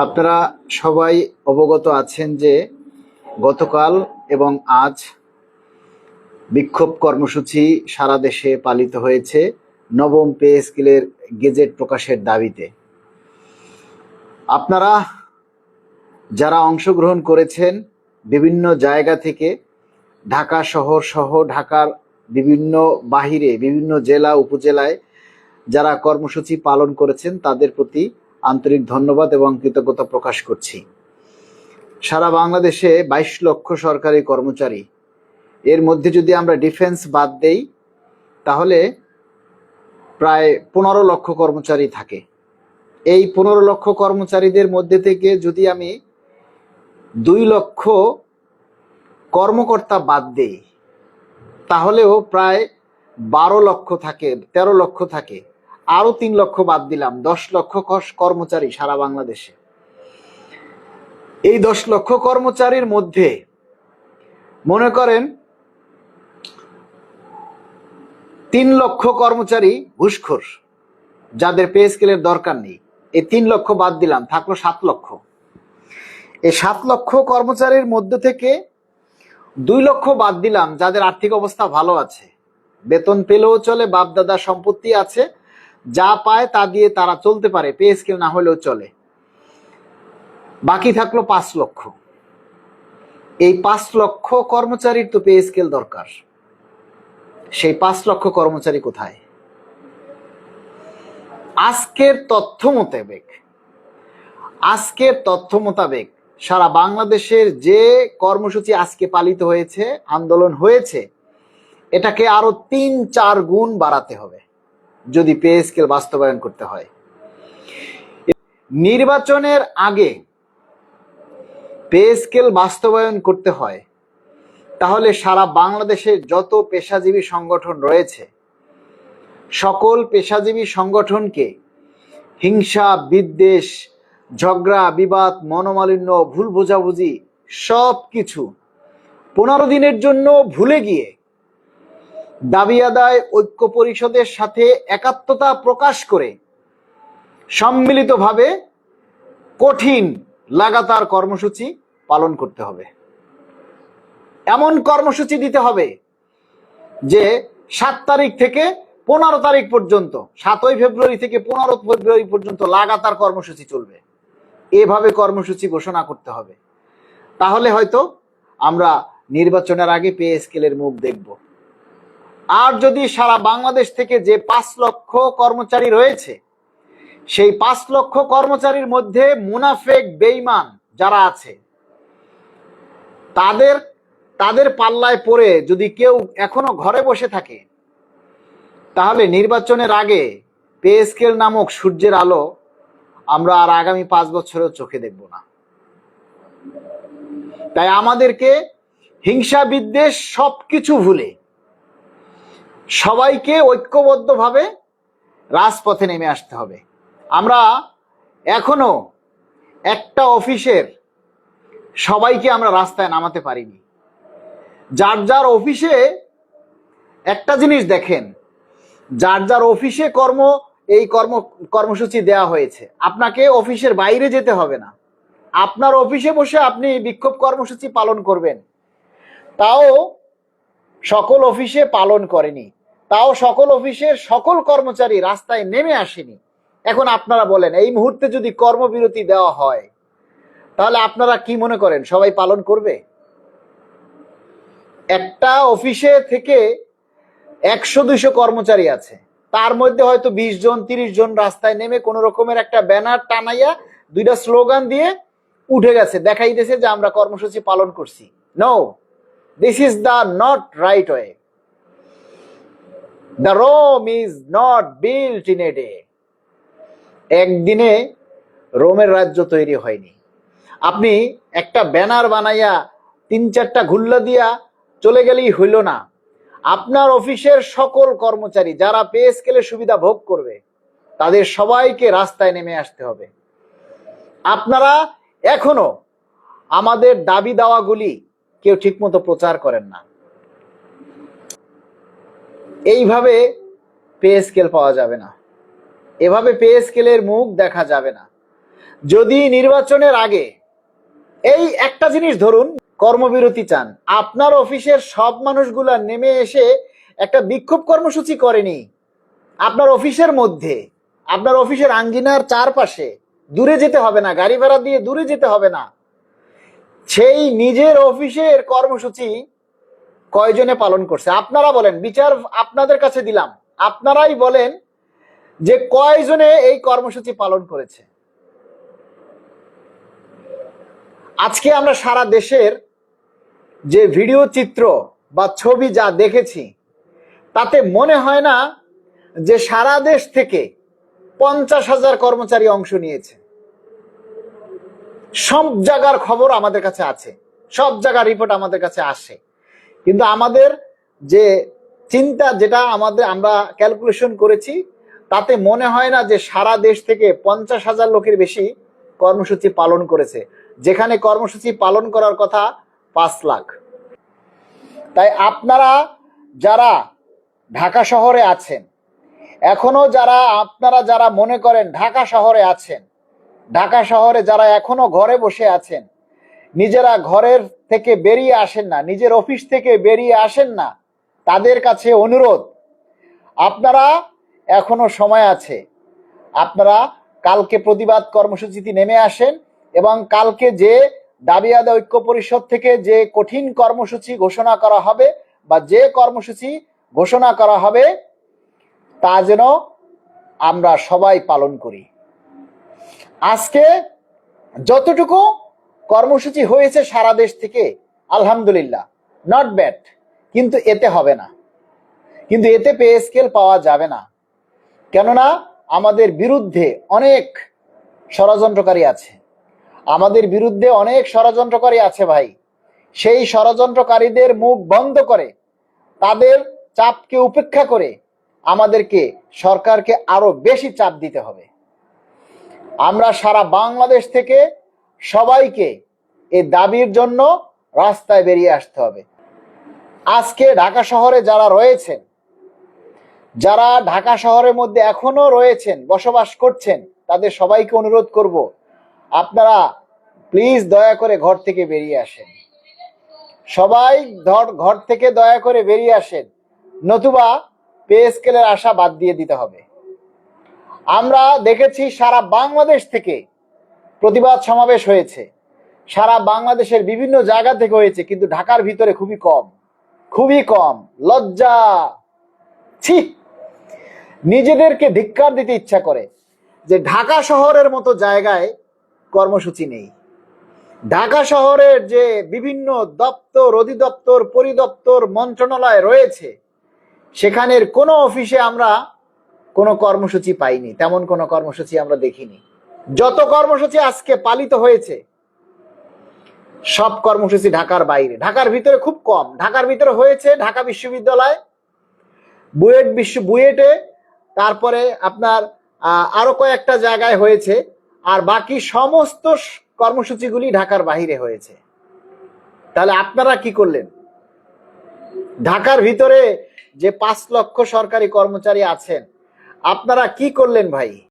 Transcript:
আপনারা সবাই অবগত আছেন যে গতকাল এবং আজ বিক্ষোভ কর্মসূচি সারা দেশে পালিত হয়েছে নবম পে স্কেলের গেজেট প্রকাশের দাবিতে। আপনারা যারা অংশগ্রহণ করেছেন বিভিন্ন জায়গা থেকে, ঢাকা শহর সহ ঢাকার বিভিন্ন বাহিরে বিভিন্ন জেলা উপজেলায় যারা কর্মসূচি পালন করেছেন তাদের প্রতি আন্তরিক ধন্যবাদ এবং কৃতজ্ঞতা প্রকাশ করছি। সারা বাংলাদেশে 22 লক্ষ সরকারি কর্মচারী, এর মধ্যে যদি আমরা ডিফেন্স বাদ দেই তাহলে প্রায় 15 লক্ষ কর্মচারী থাকে। এই 15 লক্ষ কর্মচারীদের মধ্যে থেকে যদি আমি 2 লক্ষ কর্মকর্তা বাদ দেই তাহলেও প্রায় 12 লক্ষ থাকে, 13 লক্ষ থাকে। আরো 3 লক্ষ বাদ দিলাম, 10 লক্ষ কর্মচারী সারা বাংলাদেশে। এই 10 লক্ষ কর্মচারীর মধ্যে মনে করেন 3 লক্ষ কর্মচারী ঘুষখোর, যাদের পে স্কেলের দরকার নেই। এই 3 লক্ষ বাদ দিলাম, থাকলো 7 লক্ষ। এই 7 লক্ষ কর্মচারীর মধ্যে থেকে 2 লক্ষ বাদ দিলাম যাদের আর্থিক অবস্থা ভালো আছে, বেতন পেলেও চলে, বাপ দাদার সম্পত্তি আছে, যা পায় তা দিয়ে তারা চলতে পারে, পে স্কেল না হলেও চলে। বাকি থাকলো 5 লক্ষ। এই 5 লক্ষ কর্মচারীর তো পে স্কেল দরকার। সেই 5 লক্ষ কর্মচারী কোথায়? আজকের তথ্য মোতাবেক সারা বাংলাদেশের যে কর্মসূচি আজকে পালিত হয়েছে, আন্দোলন হয়েছে, এটাকে আরো 3-4 গুণ বাড়াতে হবে যদি পে স্কেল বাস্তবায়ন করতে হয়। নির্বাচনের আগে পে স্কেল বাস্তবায়ন করতে হয়, তাহলে সারা বাংলাদেশের যত পেশাজীবী সংগঠন রয়েছে সকল পেশাজীবী সংগঠনকে হিংসা, বিদ্বেষ, ঝগড়া, বিবাদ, মনোমালিন্য, ভুল বোঝাবুঝি সবকিছু 15 দিনের জন্য ভুলে গিয়ে দাবি আদায় ঐক্য পরিষদের সাথে একাত্মতা প্রকাশ করে সম্মিলিতভাবে কঠিন লাগাতার কর্মসূচি পালন করতে হবে। এমন কর্মসূচি দিতে হবে যে 7 তারিখ থেকে 15 তারিখ পর্যন্ত, 7ই ফেব্রুয়ারি থেকে 15 ফেব্রুয়ারি পর্যন্ত লাগাতার কর্মসূচি চলবে। এভাবে কর্মসূচি ঘোষণা করতে হবে। তাহলে হয়তো আমরা নির্বাচনের আগে পে স্কেলের মুখ দেখব। আর যদি সারা বাংলাদেশ থেকে যে 5 লক্ষ কর্মচারী রয়েছে, সেই 5 লক্ষ কর্মচারীর মধ্যে মুনাফেক, বেঈমান যারা আছে, তাদের পাল্লায় পড়ে যদি কেউ এখনো ঘরে বসে থাকে, তাহলে নির্বাচনের আগে পে স্কেল নামক সূর্যের আলো আমরা আর আগামী 5 বছরেও চোখে দেখব না। তাই আমাদেরকে হিংসা, বিদ্বেষ সবকিছু ভুলে সবাইকে ঐক্যবদ্ধভাবে রাজপথে নেমে আসতে হবে। আমরা এখনো একটা অফিসের সবাইকে আমরা রাস্তায় নামাতে পারিনি। যার যার অফিসে একটা জিনিস দেখেন, যার যার অফিসে কর্মসূচি দেওয়া হয়েছে, আপনাকে অফিসের বাইরে যেতে হবে না, আপনার অফিসে বসে আপনি বিক্ষোভ কর্মসূচি পালন করবেন। তাও সকল অফিসে পালন করেনি, তাও সকল অফিসের সকল কর্মচারী রাস্তায় নেমে আসেনি। এখন আপনারা বলেন, এই মুহূর্তে যদি কর্মবিরতি দেওয়া হয় তাহলে আপনারা কি মনে করেন সবাই পালন করবে? একটা অফিসে থেকে 100-200 কর্মচারী আছে, তার মধ্যে হয়তো 20 জন 30 জন রাস্তায় নেমে কোন রকমের একটা ব্যানার টানাইয়া 2টা স্লোগান দিয়ে উঠে গেছে, দেখাইতেছে যে আমরা কর্মসূচি পালন করছি। No, this is the not right way. The Rome is not built in a day. একদিনে রোমের রাজ্য তৈরি হয়নি। আপনি একটা ব্যানার বানাইয়া 3-4টা ঘুল্লা দিয়া চলে গেলেই হইল না। আপনার অফিসের সকল কর্মচারী যারা পে স্কেলের সুবিধা ভোগ করবে, তাদের সবাইকে রাস্তায় নেমে আসতে হবে। আপনারা এখনো আমাদের দাবি দাওয়াগুলি কেউ ঠিকমতো প্রচার করেন না। এইভাবে পে স্কেল পাওয়া যাবে না, এভাবে পে স্কেলের মুখ দেখা যাবে না। যদি নির্বাচনের আগে এই একটা জিনিস ধরুন, কর্মবিরতি চান, আপনার অফিসের সব মানুষগুলা নেমে এসে একটা বিক্ষোভ কর্মসূচি করেনি। আপনার অফিসের মধ্যে, আপনার অফিসের আঙ্গিনার চারপাশে, দূরে যেতে হবে না, গাড়ি ভাড়া দিয়ে দূরে যেতে হবে না, সেই নিজের অফিসের কর্মসূচি কয়জনে পালন করছে? আপনারা বলেন, বিচার আপনাদের কাছে দিলাম, আপনারাই বলেন যে কয়জনে এই কর্মসূচি পালন করেছে। আজকে আমরা সারা দেশের যে ভিডিও চিত্র বা ছবি যা দেখেছি, তাতে মনে হয় না যে সারা দেশ থেকে 50,000 কর্মচারী অংশ নিয়েছে। সব জায়গার খবর আমাদের কাছে আছে, সব জায়গার রিপোর্ট আমাদের কাছে আসে, কিন্তু আমাদের যে চিন্তা, যেটা আমরা ক্যালকুলেশন করেছি, তাতে মনে হয় না যে সারা দেশ থেকে 50,000 লোকের বেশি কর্মসূচি পালন করেছে, যেখানে কর্মসূচি পালন করার কথা 5 লাখ। তাই আপনারা যারা ঢাকা শহরে আছেন, এখনো আপনারা যারা মনে করেন ঢাকা শহরে আছেন, ঢাকা শহরে যারা এখনো ঘরে বসে আছেন, নিজেরা ঘরের থেকে বেরিয়ে আসেন না, নিজের অফিস থেকে বেরিয়ে আসেন না, তাদের কাছে অনুরোধ, আপনারা এখনো সময় আছে, আপনারা কালকে প্রতিবাদ কর্মসূচিতে নেমে আসেন এবং কালকে যে দাবি আদায় ঐক্য পরিষদ থেকে যে কঠিন কর্মসূচি ঘোষণা করা হবে বা যে কর্মসূচি ঘোষণা করা হবে, তা যেন আমরা সবাই পালন করি। আজকে যতটুকু কর্মসূচি হয়েছে সারা দেশ থেকে, আলহামদুলিল্লাহ, নট ব্যাড, কিন্তু এতে হবে না, কিন্তু এতে পে স্কেল পাওয়া যাবে না। কেননা আমাদের বিরুদ্ধে অনেক ষড়যন্ত্রকারী আছে, আমাদের বিরুদ্ধে অনেক ষড়যন্ত্রকারী আছে ভাই। সেই ষড়যন্ত্রকারীদের মুখ বন্ধ করে, তাদের চাপকে উপেক্ষা করে আমাদেরকে, সরকারকে আরো বেশি চাপ দিতে হবে। আমরা সারা বাংলাদেশ থেকে সবাইকে এই দাবির জন্য রাস্তায় বেরিয়ে আসতে হবে। আজকে ঢাকা শহরে যারা রয়েছেন, যারা ঢাকা শহরের মধ্যে এখনো রয়েছেন, বসবাস করছেন, তাদের সবাইকে অনুরোধ করব, আপনারা প্লিজ দয়া করে ঘর থেকে বেরিয়ে আসেন। সবাই ঘর থেকে দয়া করে বেরিয়ে আসেন, নতুবা পে স্কেলের আশা বাদ দিয়ে দিতে হবে। আমরা দেখেছি সারা বাংলাদেশ থেকে প্রতিবাদ সমাবেশ হয়েছে, সারা বাংলাদেশের বিভিন্ন জায়গা থেকে হয়েছে, কিন্তু ঢাকার ভিতরে খুবই কম, খুবই কম। লজ্জা, ছি! নিজেদেরকে ধিক্কার দিতে ইচ্ছা করে যে ঢাকা শহরের মতো জায়গায় কর্মসূচি নেই। ঢাকা শহরের যে বিভিন্ন দপ্তর, অধিদপ্তর, পরিদপ্তর, মন্ত্রণালয় রয়েছে, সেখানের কোনো অফিসে আমরা কোনো কর্মসূচি পাইনি, তেমন কোনো কর্মসূচি আমরা দেখিনি। যত কর্মসূচি আজকে পালিত হয়েছে, সব কর্মসূচি ঢাকার বাইরে, ঢাকার ভিতরে খুব কম। ঢাকার ভিতরে হয়েছে ঢাকা বিশ্ববিদ্যালয়, বুয়েটে, তারপরে আপনার আরো কয়েকটা জায়গায় হয়েছে, আর বাকি সমস্ত কর্মসূচিগুলি ঢাকার বাইরে হয়েছে। তাহলে আপনারা কি করলেন? ঢাকার ভিতরে যে 5 লক্ষ সরকারি কর্মচারী আছেন, আপনারা কি করলেন ভাই?